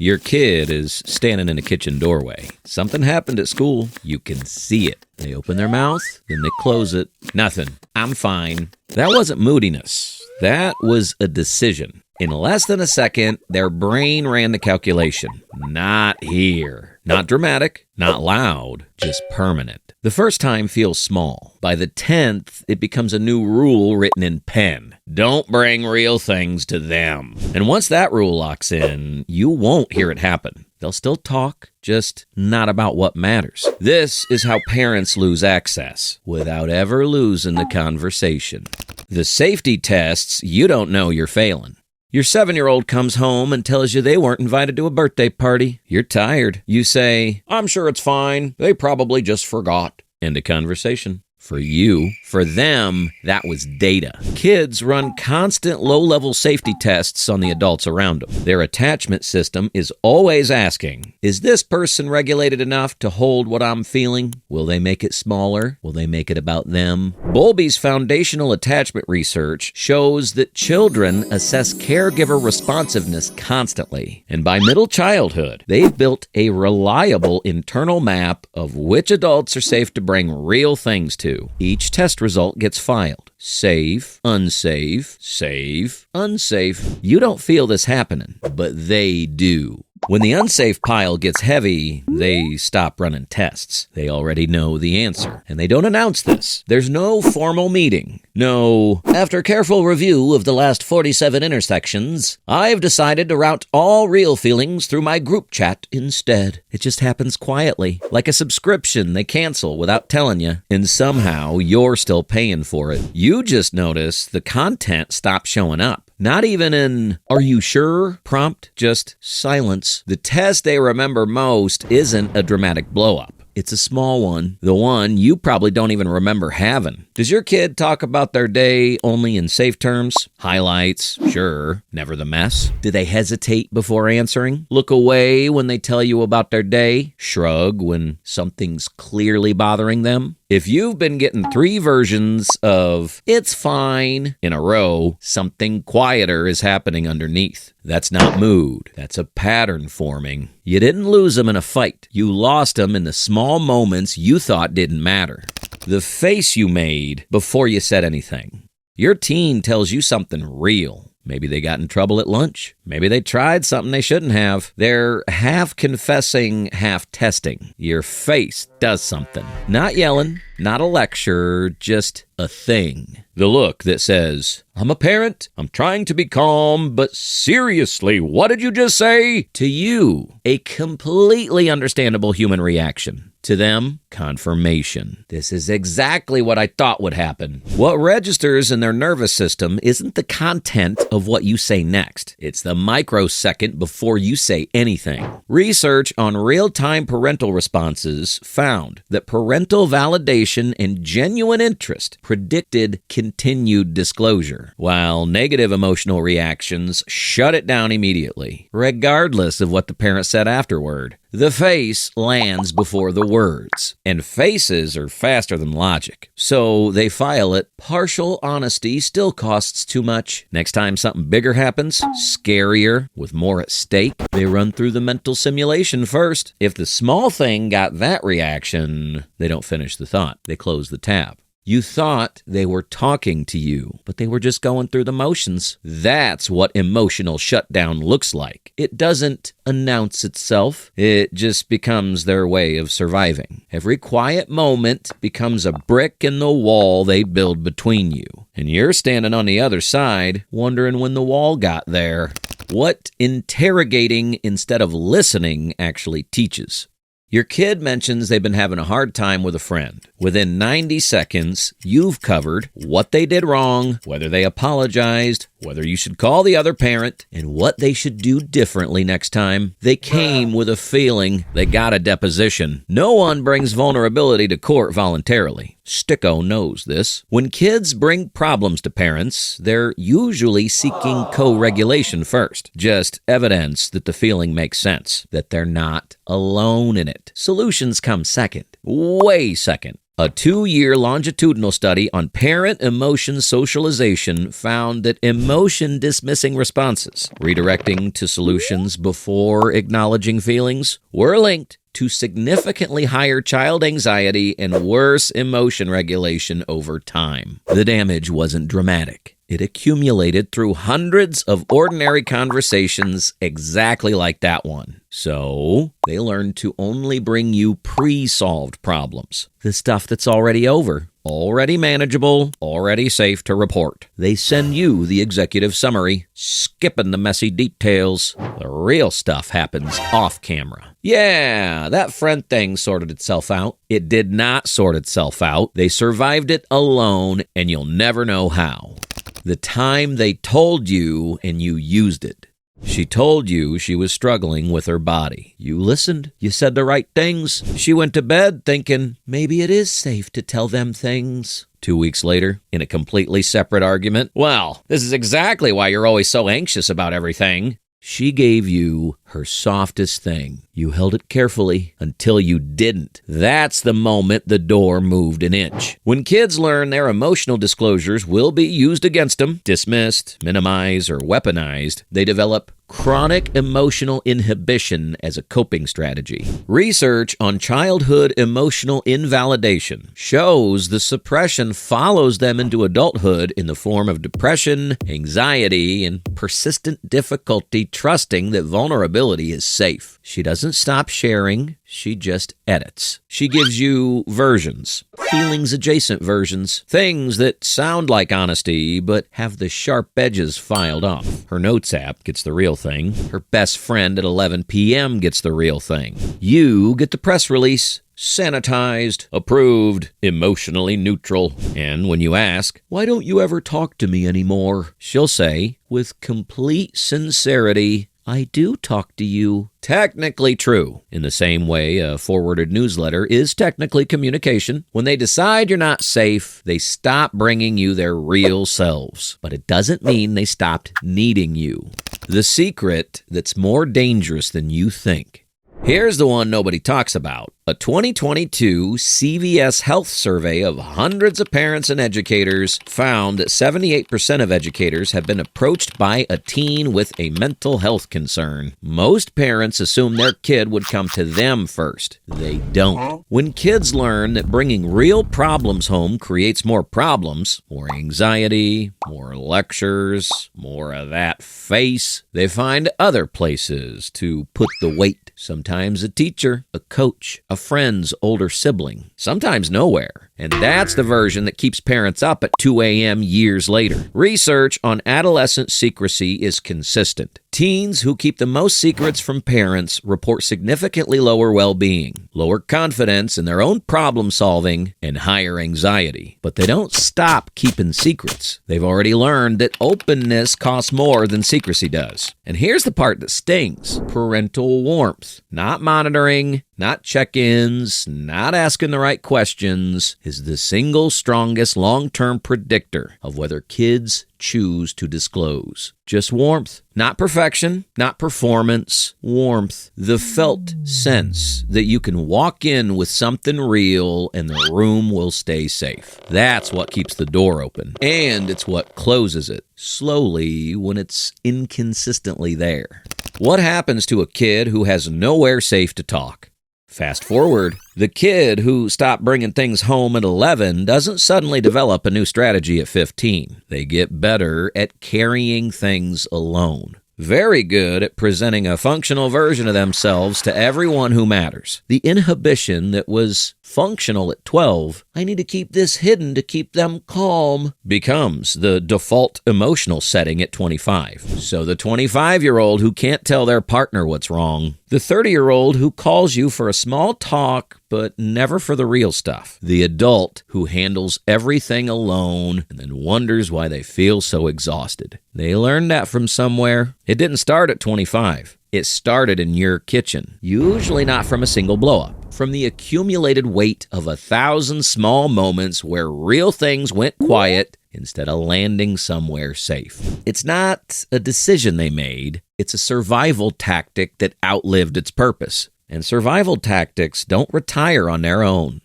Your kid is standing in a kitchen doorway. Something happened at school. You can see it. They open their mouth, then they close it. Nothing. I'm fine. That wasn't moodiness. That was a decision. In less than a second, their brain ran the calculation. Not here. Not dramatic, not loud, just permanent. The first time feels small. By the 10th, it becomes a new rule written in pen. Don't bring real things to them. And once that rule locks in, you won't hear it happen. They'll still talk, just not about what matters. This is how parents lose access without ever losing the conversation. The safety tests, you don't know you're failing. Your 7-year-old comes home and tells you they weren't invited to a birthday party. You're tired. You say, I'm sure it's fine. They probably just forgot. End of conversation. For you, for them, that was data. Kids run constant low-level safety tests on the adults around them. Their attachment system is always asking, is this person regulated enough to hold what I'm feeling? Will they make it smaller? Will they make it about them? Bowlby's foundational attachment research shows that children assess caregiver responsiveness constantly. And by middle childhood, they've built a reliable internal map of which adults are safe to bring real things to. Each test result gets filed. Safe, unsafe, safe, unsafe. You don't feel this happening, but they do. When the unsafe pile gets heavy, they stop running tests. They already know the answer, and they don't announce this. There's no formal meeting. No, after careful review of the last 47 intersections, I've decided to route all real feelings through my group chat instead. It just happens quietly, like a subscription they cancel without telling you, and somehow you're still paying for it. You just notice the content stops showing up. Not even an, are you sure prompt, just silence. The test they remember most isn't a dramatic blow-up. It's a small one, the one you probably don't even remember having. Does your kid talk about their day only in safe terms? Highlights, sure, never the mess. Do they hesitate before answering? Look away when they tell you about their day? Shrug when something's clearly bothering them? If you've been getting 3 versions of "it's fine" in a row, something quieter is happening underneath. That's not mood. That's a pattern forming. You didn't lose them in a fight. You lost them in the small moments you thought didn't matter. The face you made before you said anything. Your teen tells you something real. Maybe they got in trouble at lunch. Maybe they tried something they shouldn't have. They're half confessing, half testing. Your face does something. Not yelling, not a lecture, just a thing. The look that says, I'm a parent, I'm trying to be calm, but seriously, what did you just say? To you, a completely understandable human reaction. To them, confirmation. This is exactly what I thought would happen. What registers in their nervous system isn't the content of what you say next. It's the microsecond before you say anything. Research on real-time parental responses found that parental validation and genuine interest predicted continued disclosure, while negative emotional reactions shut it down immediately, regardless of what the parent said afterward. The face lands before the words, and faces are faster than logic. So they file it. Partial honesty still costs too much. Next time something bigger happens, scarier, with more at stake, they run through the mental simulation first. If the small thing got that reaction, they don't finish the thought. They close the tab. You thought they were talking to you, but they were just going through the motions. That's what emotional shutdown looks like. It doesn't announce itself. It just becomes their way of surviving. Every quiet moment becomes a brick in the wall they build between you. And you're standing on the other side, wondering when the wall got there. What interrogating instead of listening actually teaches. Your kid mentions they've been having a hard time with a friend. Within 90 seconds, you've covered what they did wrong, whether they apologized, whether you should call the other parent, and what they should do differently next time. They came with a feeling they got a deposition. No one brings vulnerability to court voluntarily. Sticko knows this. When kids bring problems to parents, they're usually seeking co-regulation first. Just evidence that the feeling makes sense, that they're not alone in it. Solutions come second, way second. A 2-year longitudinal study on parent emotion socialization found that emotion dismissing responses, redirecting to solutions before acknowledging feelings, were linked to significantly higher child anxiety and worse emotion regulation over time. The damage wasn't dramatic. It accumulated through hundreds of ordinary conversations exactly like that one. So, they learned to only bring you pre-solved problems. The stuff that's already over, already manageable, already safe to report. They send you the executive summary, skipping the messy details. The real stuff happens off camera. Yeah, that friend thing sorted itself out. It did not sort itself out. They survived it alone, and you'll never know how. The time they told you and you used it. She told you she was struggling with her body. You listened. You said the right things. She went to bed thinking, maybe it is safe to tell them things. 2 weeks later, in a completely separate argument, well, this is exactly why you're always so anxious about everything. She gave you her softest thing. You held it carefully until you didn't. That's the moment the door moved an inch. When kids learn their emotional disclosures will be used against them, dismissed, minimized, or weaponized, they develop chronic emotional inhibition as a coping strategy. Research on childhood emotional invalidation shows the suppression follows them into adulthood in the form of depression, anxiety, and persistent difficulty trusting that vulnerability is safe. She doesn't stop sharing, she just edits. She gives you versions, feelings-adjacent versions, things that sound like honesty but have the sharp edges filed off. Her notes app gets the real thing. Her best friend at 11 p.m. gets the real thing. You get the press release. Sanitized, approved, emotionally neutral. And when you ask, why don't you ever talk to me anymore? She'll say, with complete sincerity, I do talk to you. Technically true. In the same way a forwarded newsletter is technically communication. When they decide you're not safe, they stop bringing you their real selves. But it doesn't mean they stopped needing you. The secret that's more dangerous than you think. Here's the one nobody talks about. A 2022 CVS Health survey of hundreds of parents and educators found that 78% of educators have been approached by a teen with a mental health concern. Most parents assume their kid would come to them first. They don't. When kids learn that bringing real problems home creates more problems, more anxiety, more lectures, more of that face, they find other places to put the weight. Sometimes a teacher, a coach, a friend's older sibling, sometimes nowhere. And that's the version that keeps parents up at 2 a.m. years later. Research on adolescent secrecy is consistent. Teens who keep the most secrets from parents report significantly lower well-being, lower confidence in their own problem-solving, and higher anxiety. But they don't stop keeping secrets. They've already learned that openness costs more than secrecy does. And here's the part that stings. Parental warmth. Not monitoring, not check-ins, not asking the right questions, is the single strongest long-term predictor of whether kids choose to disclose. Just warmth. Not perfection, not performance, warmth. The felt sense that you can walk in with something real and the room will stay safe. That's what keeps the door open. And it's what closes it slowly when it's inconsistently there. What happens to a kid who has nowhere safe to talk? Fast forward, the kid who stopped bringing things home at 11 doesn't suddenly develop a new strategy at 15. They get better at carrying things alone. Very good at presenting a functional version of themselves to everyone who matters. The inhibition that was functional at 12, I need to keep this hidden to keep them calm, becomes the default emotional setting at 25. So the 25-year-old who can't tell their partner what's wrong, the 30-year-old who calls you for a small talk but never for the real stuff, the adult who handles everything alone and then wonders why they feel so exhausted. They learned that from somewhere. It didn't start at 25. It started in your kitchen, usually not from a single blow-up, from the accumulated weight of 1,000 small moments where real things went quiet instead of landing somewhere safe. It's not a decision they made. It's a survival tactic that outlived its purpose. And survival tactics don't retire on their own.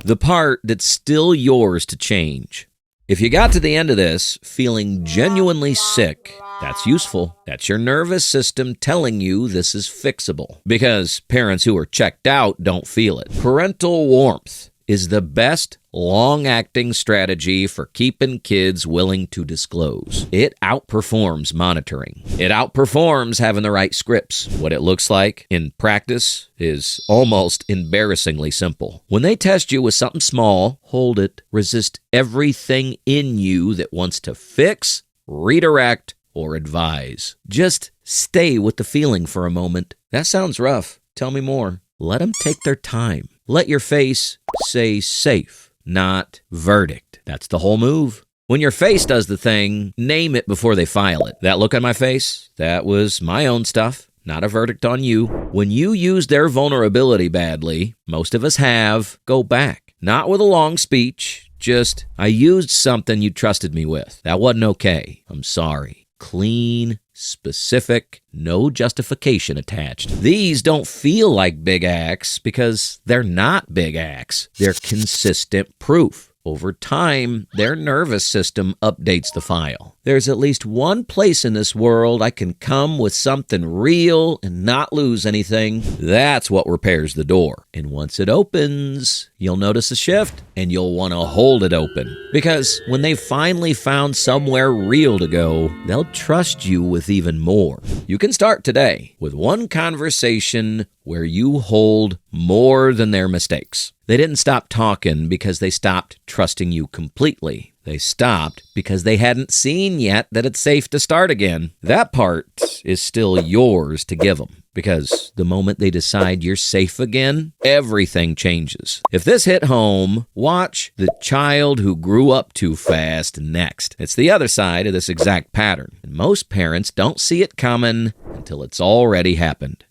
The part that's still yours to change. If you got to the end of this feeling genuinely sick, that's useful. That's your nervous system telling you this is fixable. Because parents who are checked out don't feel it. Parental warmth is the best long-acting strategy for keeping kids willing to disclose. It outperforms monitoring. It outperforms having the right scripts. What it looks like in practice is almost embarrassingly simple. When they test you with something small, hold it. Resist everything in you that wants to fix, redirect, or advise. Just stay with the feeling for a moment. That sounds rough. Tell me more. Let them take their time. Let your face say safe, not verdict. That's the whole move. When your face does the thing, name it before they file it. That look on my face, that was my own stuff, not a verdict on you. When you use their vulnerability badly, most of us have, go back. Not with a long speech, just, I used something you trusted me with. That wasn't okay. I'm sorry. Clean, specific, no justification attached. These don't feel like big acts because they're not big acts. They're consistent proof. Over time, their nervous system updates the file. There's at least one place in this world I can come with something real and not lose anything. That's what repairs the door. And once it opens, you'll notice a shift and you'll want to hold it open. Because when they've finally found somewhere real to go, they'll trust you with even more. You can start today with one conversation where you hold more than their mistakes. They didn't stop talking because they stopped trusting you completely. They stopped because they hadn't seen yet that it's safe to start again. That part is still yours to give them. Because the moment they decide you're safe again, everything changes. If this hit home, watch The Child Who Grew Up Too Fast next. It's the other side of this exact pattern. And most parents don't see it coming until it's already happened.